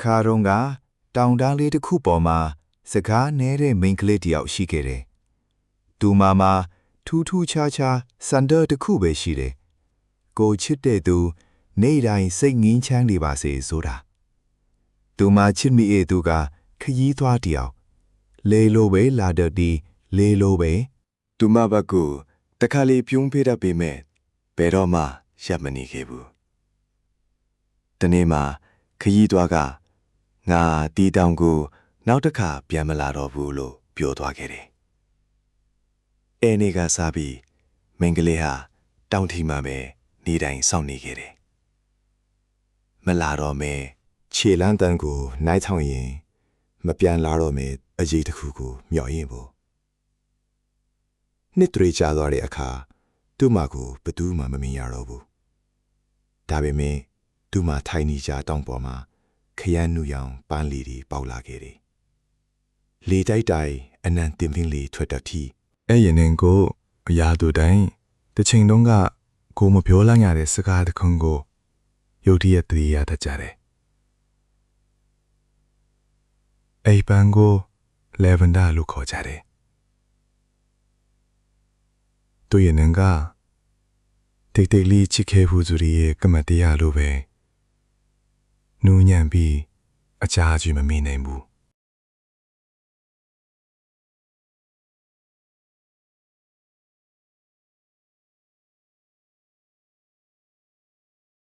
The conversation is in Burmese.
ခါတုန်းကတောင်တန်းလေးတစ်ခုပေါ်မှာစကားနဲတဲ့မိန်းကလေးတစ်ယောက်ရှိခဲ့တယ်။သူမှာထူးထူးခြားခြားစံတော့တစ်ခုပဲရှိတယ်။ကိုချစ်တဲ့သူနေ့တိုင်းစိတ်ငင်းချမ်းနေပါစေဆိုတာ။သူမချစ်မိရဲ့သူကခရီးသွားတစ်ယောက်လေလိုပဲလာတော့ဒီလေလိုပဲသူမဘက်ကိုတခါလေပြုံးဖေးတတ်ပေမဲ့ဘယ်တော့မှရပ်မနေခဲ့ဘူး။တနေ့မှာခရီးသွားကငါတီတောင်ကိုနောက်တစ်ခါပြန်မလာတော့ဘူးလို့ပြောသွားခဲ့တယ်။အဲနေ့ကစားပြီးမိန်းကလေးဟာတောင်ထီမှာပဲနေတိုင်းစောင့်နေခဲ့တယ်။မလာတော့မဲခြေလန်းတန်းကိုနိုင်ဆောင်ရင်မပြန်လာတော့မဲအရေးတစ်ခုကိုမျှော်ရင်ဖို့နှစ်တွေကြာသွားတဲ့အခါသူ့မကိုဘသူမှမမြင်ရတော့ဘူးဒါပေမဲ့သူ့မထိုင်နေကြတောင်ပေါ်မှာခရမ်းနူရောင်ပန်းလီတွေပေါက်လာခဲ့တယ်လေတိုက်တိုင်းအနံတင်ပင်းလေးထွက်တတ်ပြီးအဲ့ရင်နဲ့ကိုအရာတို့တိုင်းတချိန်တုန်းကကိုမပြောလိုက်ရတဲ့စကားတစ်ခုကိုရုတ်တရက်တည်းရတတ်ကြတယ်အိပန်ကိုလေဗန်ဒါလို့ခေါ်ကြတယ်သူရဲ့နင်ကတိတ်တိတ်လေးချစ်ခဲ့ဖို့သူရဲ့ကမတ်တရားလိုပဲနူးညံ့ပြီးအချားကြီးမမေ့နိုင်ဘူး